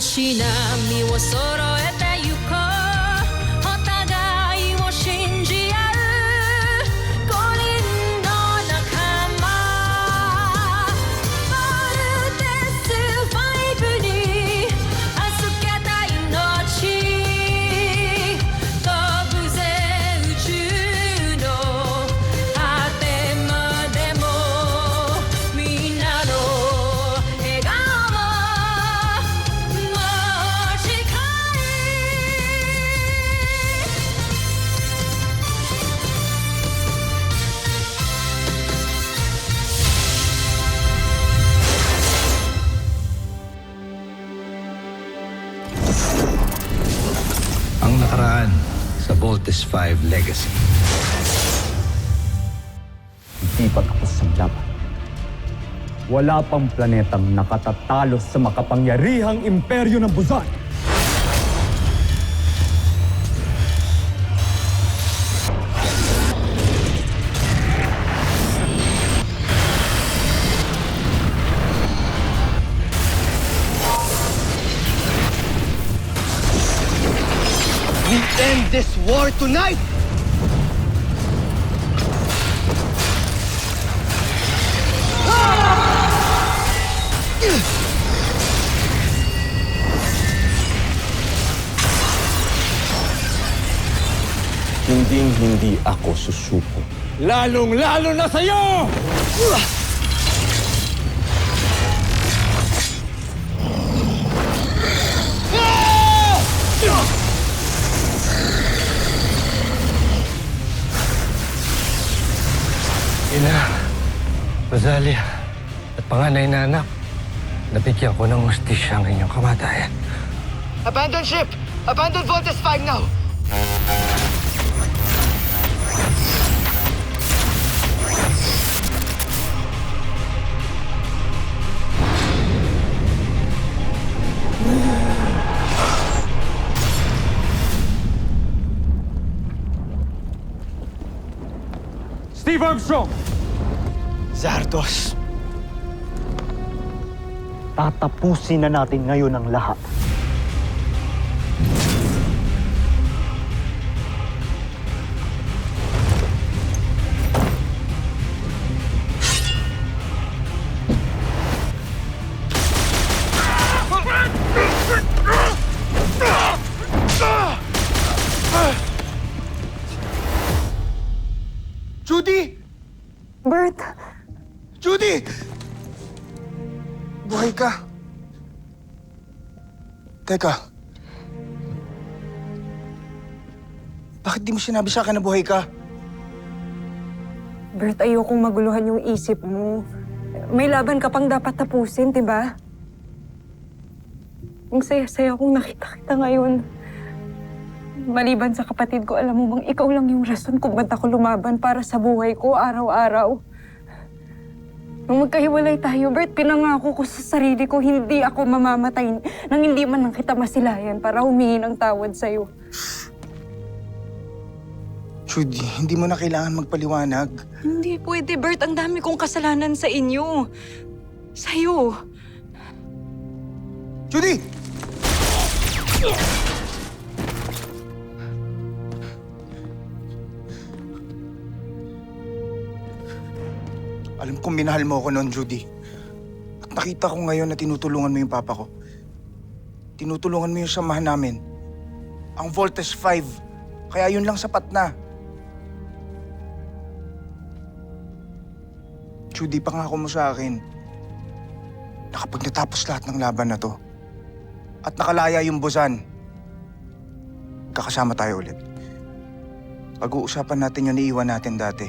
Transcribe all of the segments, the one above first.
足並みを揃えてゆこうお互いを信じ合う5人の仲間ボルテス5に預けた命飛ぶぜ宇宙の果てまでもみんなの笑顔Ang nakaraan sa Voltes 5 Legacy. Hindi pa tapos ang laban. Wala pang planetang nakatatalo sa makapangyarihang imperyo ng Buzan. We end this war tonight! Hindi ako susuko. Lalong-lalo na sa'yo! Ina, Rosalia, at panganay na anak, nabigyan ko ng hustisya ang inyong kamatayan. Abandon ship! Abandon Voltes 5 now! Steve Armstrong! Zardos! Tatapusin na natin ngayon ang lahat. Judy! Bert! Judy! Buhay ka. Teka. Bakit di mo sinabi sa akin na buhay ka? Bert, ayokong maguluhan yung isip mo. May laban ka pang dapat tapusin, diba? Ang saya-saya kong nakita kita ngayon. Maliban sa kapatid ko, alam mo bang ikaw lang yung rason kung ba't ako lumaban para sa buhay ko araw-araw. Nung magkahiwalay tayo, Bert, pinangako ko sa sarili ko hindi ako mamamatay nang hindi man lang kita masilayan para humingi ng tawad sa'yo. Judy, hindi mo na kailangan magpaliwanag. Hindi pwede, Bert. Ang dami kong kasalanan sa inyo. Sa'yo. Judy! Alam kong minahal mo ako noon, Judy. At nakita ko ngayon na tinutulungan mo yung papa ko. Tinutulungan mo yung samahan namin. Ang Voltes 5. Kaya yun lang sapat na. Judy, pangako mo sa akin na kapag natapos lahat ng laban na to at nakalaya yung Buzan, kakasama tayo ulit. Pag-uusapan natin yung naiiwan natin dati.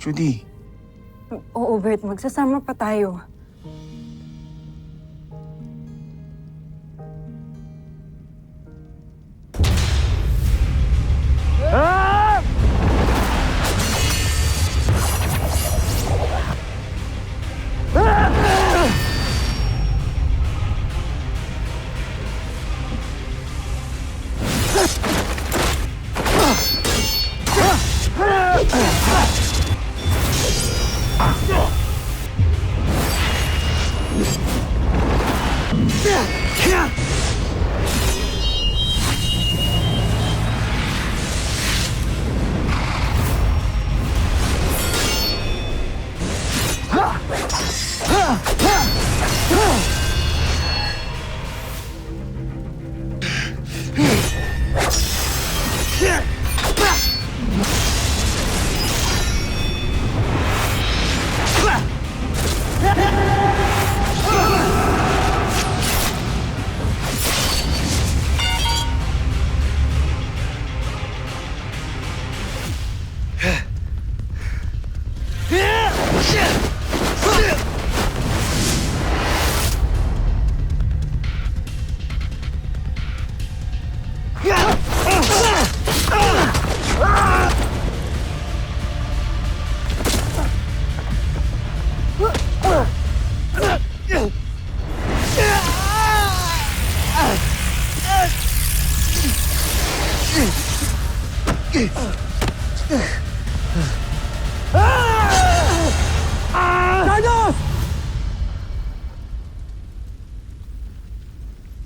Judy. Oo, Bert. Magsasama pa tayo.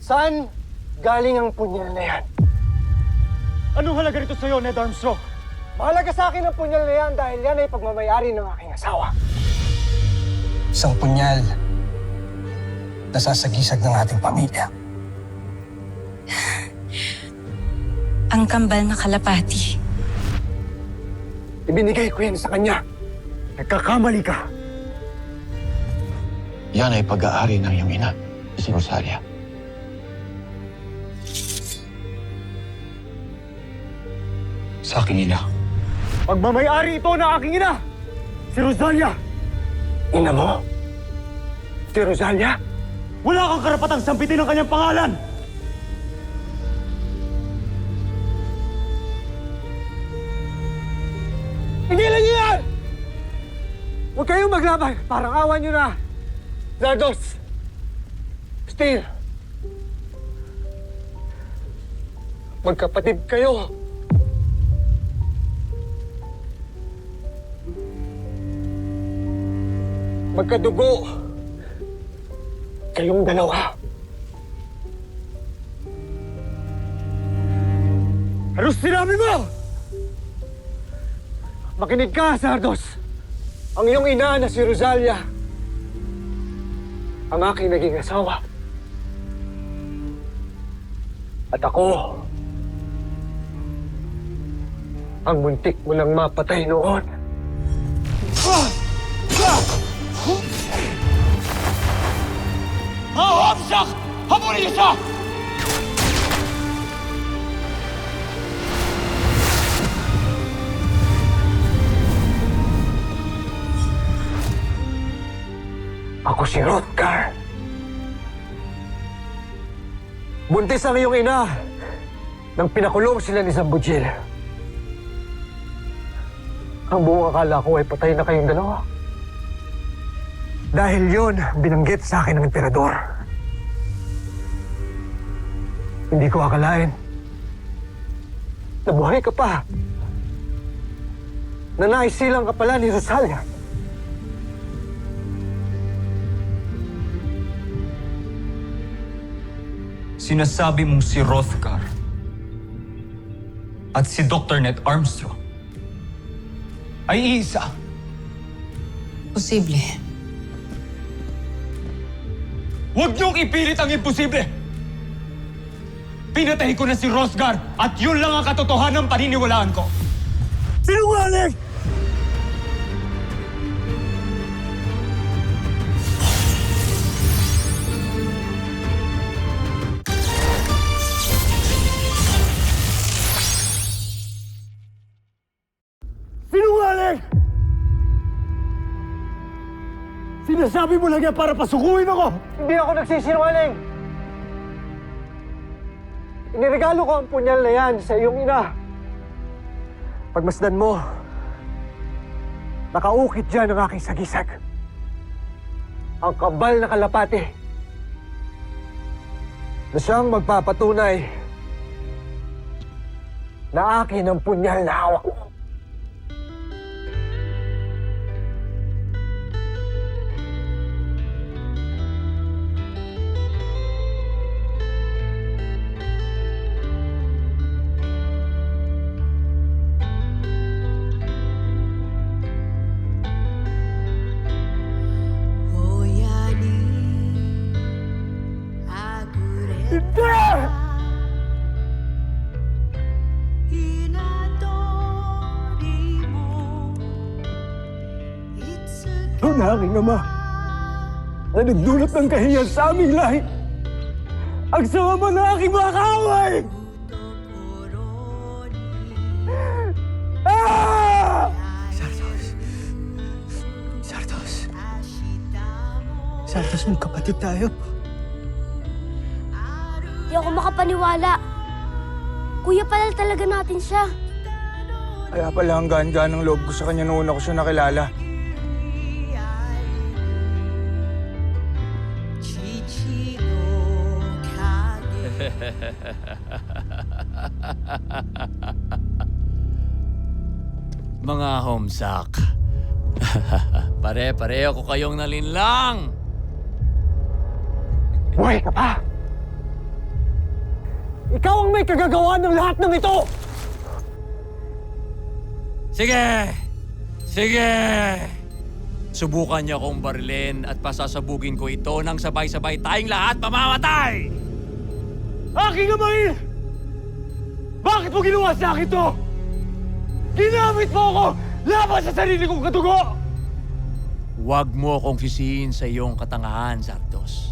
Saan galing ang punyal na yan? Anong halaga nito sa'yo, Ned Armstrong? Mahalaga sa akin ang punyal na yan dahil yan ay pagmamayari ng aking asawa. Isang punyal na sasagisag ng ating pamilya. Ang kambal na kalapati. Ibinigay ko yan sa kanya. Nagkakamali ka. Yan ay pag-aari ng iyong ina, si Rosalia. Sa aking ina. Pagmamayari ito na aking ina! Si Rosalia! Ina mo? Si Rosalia? Wala kang karapatang sampitin ang kanyang pangalan! Tigilan niyo yan! Huwag kayong maglaban. Parang awan niyo na. Zardos! Steel! Magkapatid kayo. Magkadugo. Kayong dalawa. Ano sinabi mo? Makinig ka, Zardos. Ang iyong ina na si Rosalia, ang aking naging asawa. At ako, ang muntik mo nang mapatay noon. Hamsak! Habulin niyo siya! Ako si Hrothgar. Buntis ang iyong ina nang pinakulong sila ni Zambujil. Ang buong akala ko ay patay na kayong dalawa. Dahil yun, binanggit sa akin ng emperador. Hindi ko akalain. Nabuhay ka pa. Na naisilang ka pala ni Rosalia. Sinasabi mong si Hrothgar at si Dr. Ned Armstrong ay isa. Posible. Huwag niyong ipilit ang imposible! Pinatay ko na si Hrothgar at yun lang ang katotohanan ng paniniwalaan ko. Sinungaling! Sinungaling! Sinasabi mo lang yan para pasukuin ako! Hindi ako nagsisinungaling! Iniregalo ko ang punyal na yan sa iyong ina. Pagmasdan mo, nakaukit dyan ang aking sagisag. Ang kabal na kalapati na siyang magpapatunay na akin ang punyal na hawak mo. sa aking ama na nagdulot ng kahiyan sa aming lahi. Ang sama ng aking mga kaaway! Ah! Sardos, magkapatid tayo. Di ako makapaniwala. Kuya pala talaga natin siya. Kaya pala ang gaan-gaan ng loob ko sa kanya noon ako siya nakilala. Mga homesak. Pare-pareho ko kayong nalinlang. Buhay ka pa! Ikaw ang may kagagawa ng lahat ng ito! Sige! Sige! Subukan niyo akong barilin at pasasabugin ko ito nang sabay-sabay tayong lahat mamamatay! Aking amain! Bakit mo ginawa sa akin to? Ginamit mo ako laban sa sarili kong katugo! Huwag mo akong sisihin sa iyong katangahan, Zardos.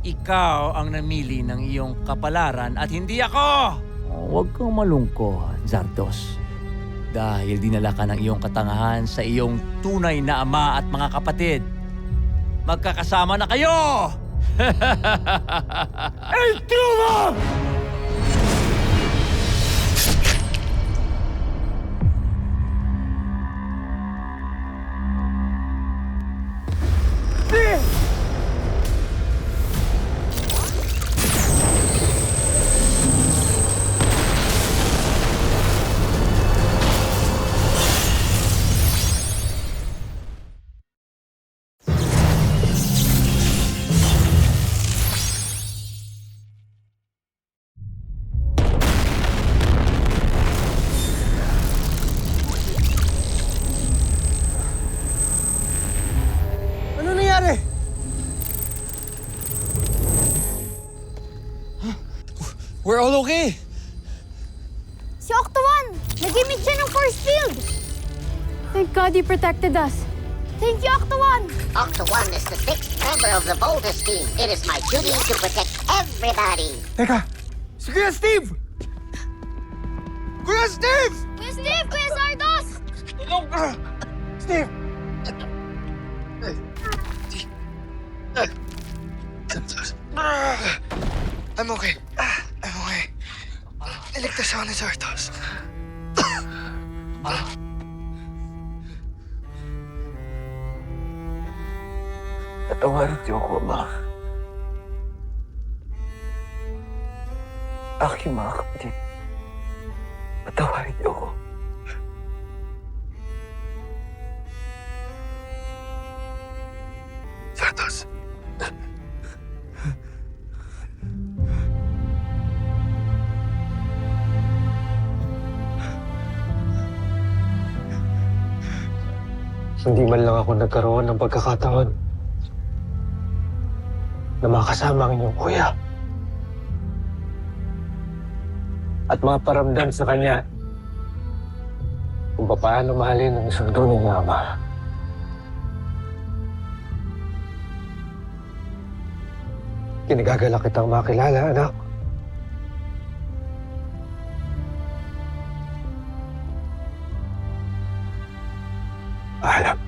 Ikaw ang namili ng iyong kapalaran at hindi ako! Huwag kang malungkot, Zardos. Dahil dinala ka ng iyong katangahan sa iyong tunay na ama at mga kapatid. Magkakasama na kayo! El Truma! Ano nangyari? We're all okay. Si Octo-1! Nag-emit siya ng force field! Thank God you protected us. Thank you, Octo-1! Octo-1 is the 6th member of the Voltus team. It is my duty to protect everybody. Teka! Si Kuya Steve! Kuya Steve! Kuya Steve! Kuya Sardos! Steve! I'm okay. I'm okay. Iligtas ako ni Sardos. Patawarin niyo ako, Ama. Aking mga kapatid. Patawarin niyo ako. Sardos. Hindi man lang ako nagkaroon ng pagkakataon na makasama ang inyong kuya. At maparamdam sa kanya kung paano mahalin ang isang tunay na ama. Kinagagala kitang makilala, anak. Alam.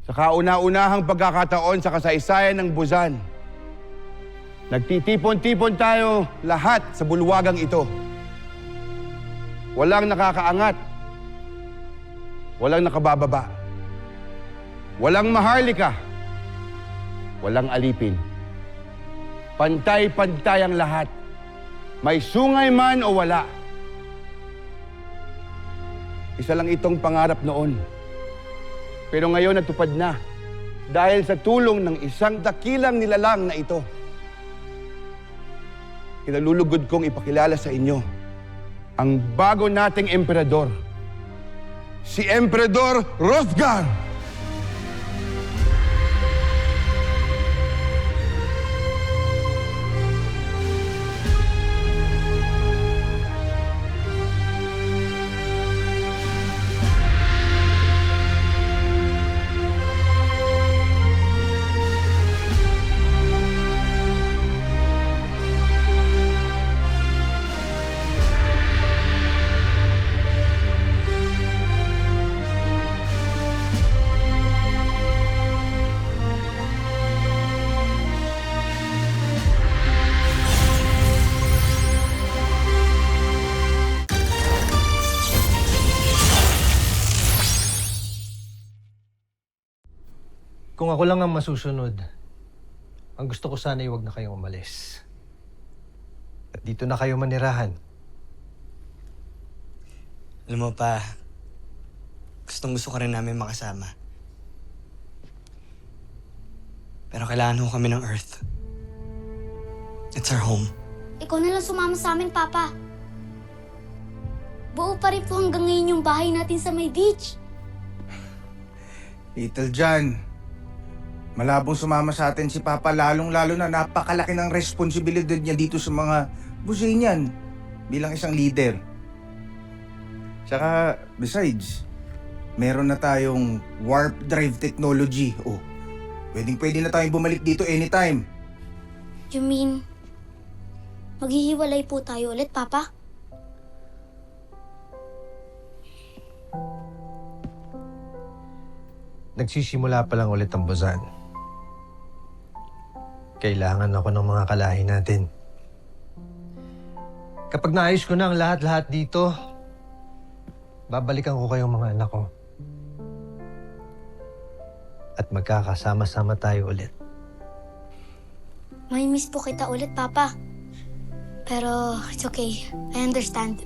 Sa kauna-unahang pagkakataon sa kasaysayan ng Buzan, nagtitipon-tipon tayo lahat sa bulwagang ito. Walang nakakaangat. Walang nakabababa. Walang maharlika. Walang alipin. Pantay-pantay ang lahat. May sungay man o wala. Isa lang itong pangarap noon. Pero ngayon natupad na dahil sa tulong ng isang dakilang nilalang na ito. kinalulugod kong ipakilala sa inyo ang bago nating emperador, si Emperador Hrothgar! Kung ako lang ang masusunod, ang gusto ko sana ay huwag na kayong umalis. At dito na kayo manirahan. Alam mo pa, gusto ka rin namin makasama. Pero kailangan ho kami ng Earth. It's our home. Ikaw na lang sumama sa amin, Papa. Buo pa rin po hanggang ngayon yung bahay natin sa may beach. Little John, malabong sumama sa atin si Papa, lalong-lalo na napakalaki ng responsibilidad niya dito sa mga busay niyan bilang isang leader. Tsaka, besides, meron na tayong warp drive technology. Oh, pwede na tayong bumalik dito anytime. You mean, maghihiwalay po tayo ulit, Papa? Nagsisimula pa lang ulit ang Busan. Kailangan ako ng mga kalahi natin. Kapag naayos ko na ang lahat-lahat dito, babalikan ko kayong mga anak ko. At magkakasama-sama tayo ulit. May miss po kita ulit, Papa. Pero it's okay. I understand.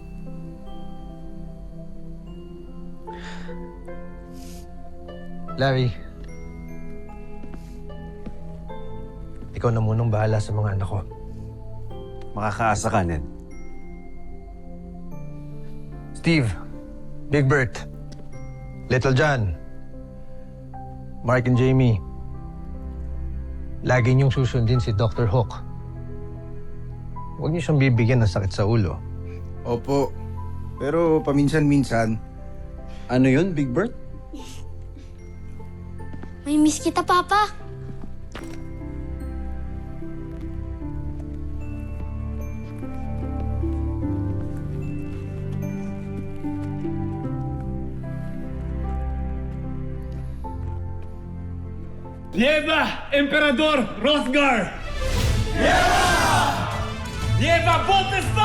Larry, ikaw na munang bahala sa mga anak ko. Makakaasa ka, Ned. Steve, Big Bert, Little John, Mark and Jamie, lagi niyong susundin si Dr. Hook. Huwag niyo siyang bibigyan ng sakit sa ulo. Opo, pero paminsan-minsan. Ano yun, Big Bert? May miss kita, Papa. Viva Emperador Hrothgar! Viva! Viva Voltes 5!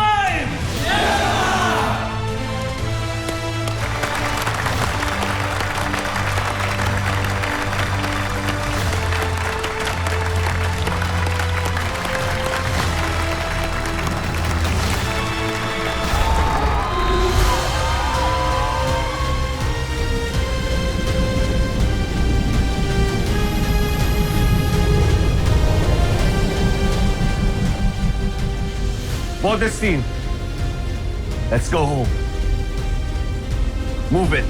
Valdestine, let's go home. Move it.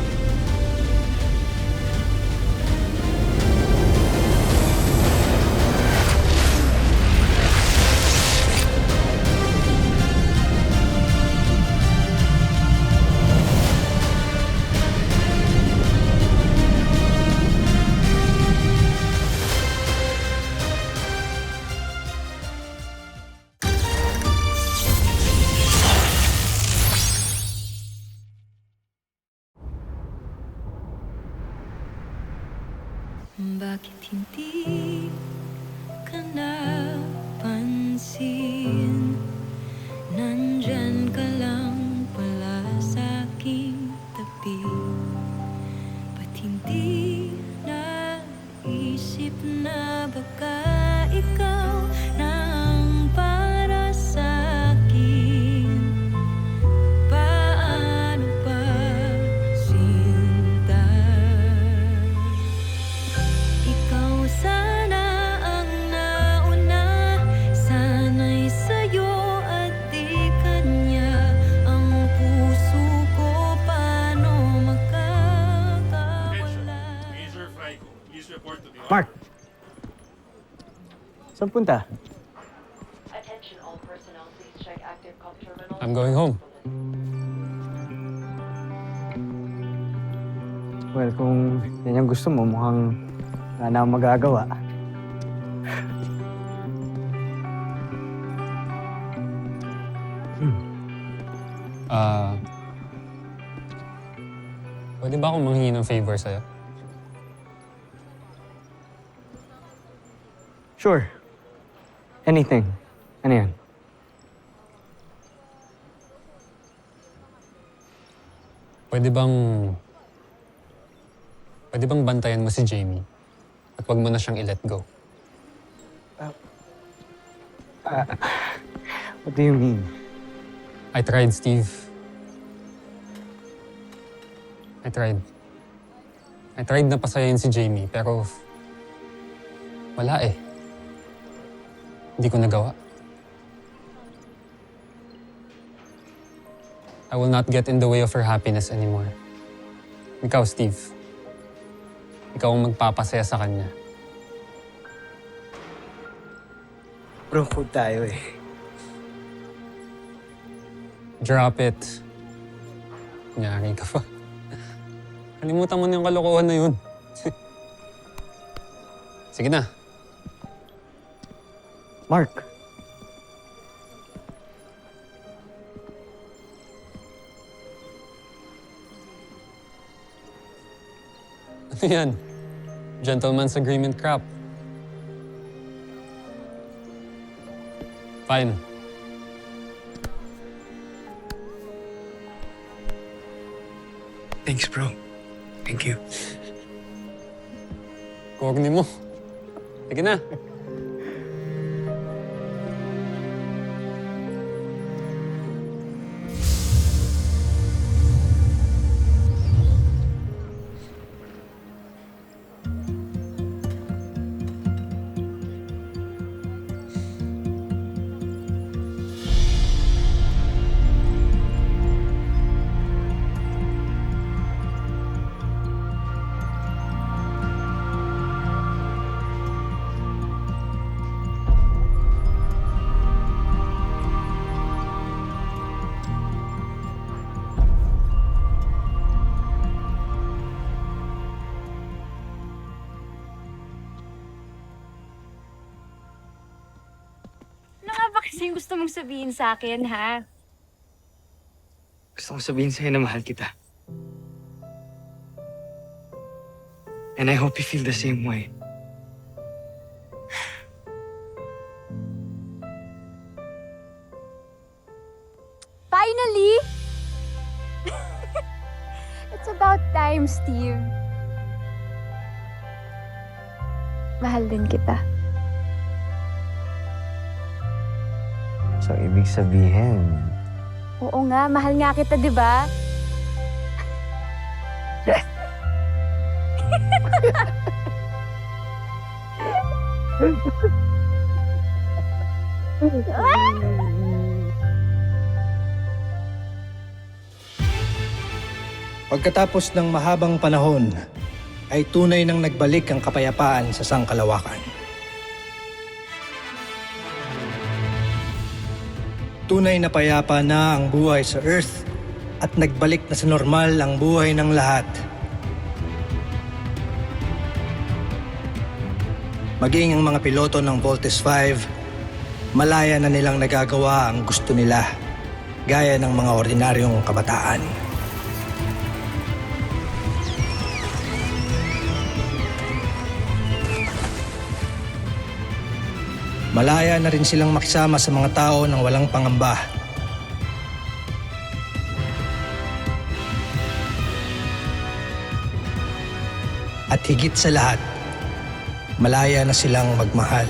Bakit hindi ka napansin? Nandyan ka lang pala sa aking tabi. Ba't hindi naisip na baka ikaw na ang para sa akin? Paano ba, sinta? Ikaw sana ang nauna, sana'y sa'yo Saan punta? I'm going home. Well, kung yan yung gusto mo, mukhang wala na akong magagawa. Pwede ba akong manghingi ng favor sa'yo? Sure. Anything. Ano yan? Pwede bang bantayan mo si Jamie? At wag mo na siyang i-let go. What do you mean? I tried, Steve. I tried na pasayahin si Jamie, pero wala eh. Hindi ko nagawa. I will not get in the way of her happiness anymore. Ikaw, Steve. Ikaw ang magpapasaya sa kanya. Bro, food tayo eh. Drop it. Nyari ka pa. Kalimutan mo na yung kalokohan na yun. Sige na. Mark. Ano yan? Gentleman's agreement crap. Fine. Thanks, bro. Thank you. Corny mo. Sige na. Kasi gusto mong sabihin sa akin, ha? Gusto kong sabihin sa'yo na mahal kita. And I hope you feel the same way. Finally! It's about time, Steve. Mahal din kita. So, ibig sabihin, Oo nga, mahal nga kita, di ba? yes! Pagkatapos ng mahabang panahon, ay tunay nang nagbalik ang kapayapaan sa sangkalawakan. Tunay na payapa na ang buhay sa Earth at nagbalik na sa normal ang buhay ng lahat. Maging ang mga piloto ng Voltes 5, malaya na nilang nagagawa ang gusto nila, gaya ng mga ordinaryong kabataan. Malaya na rin silang makisama sa mga tao ng walang pangamba. At higit sa lahat, malaya na silang magmahal.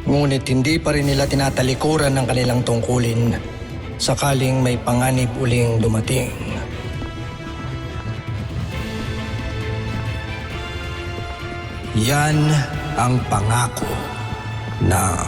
Ngunit hindi pa rin nila tinatalikuran ng kanilang tungkulin sakaling may panganib uling dumating. Yan ang pangako ng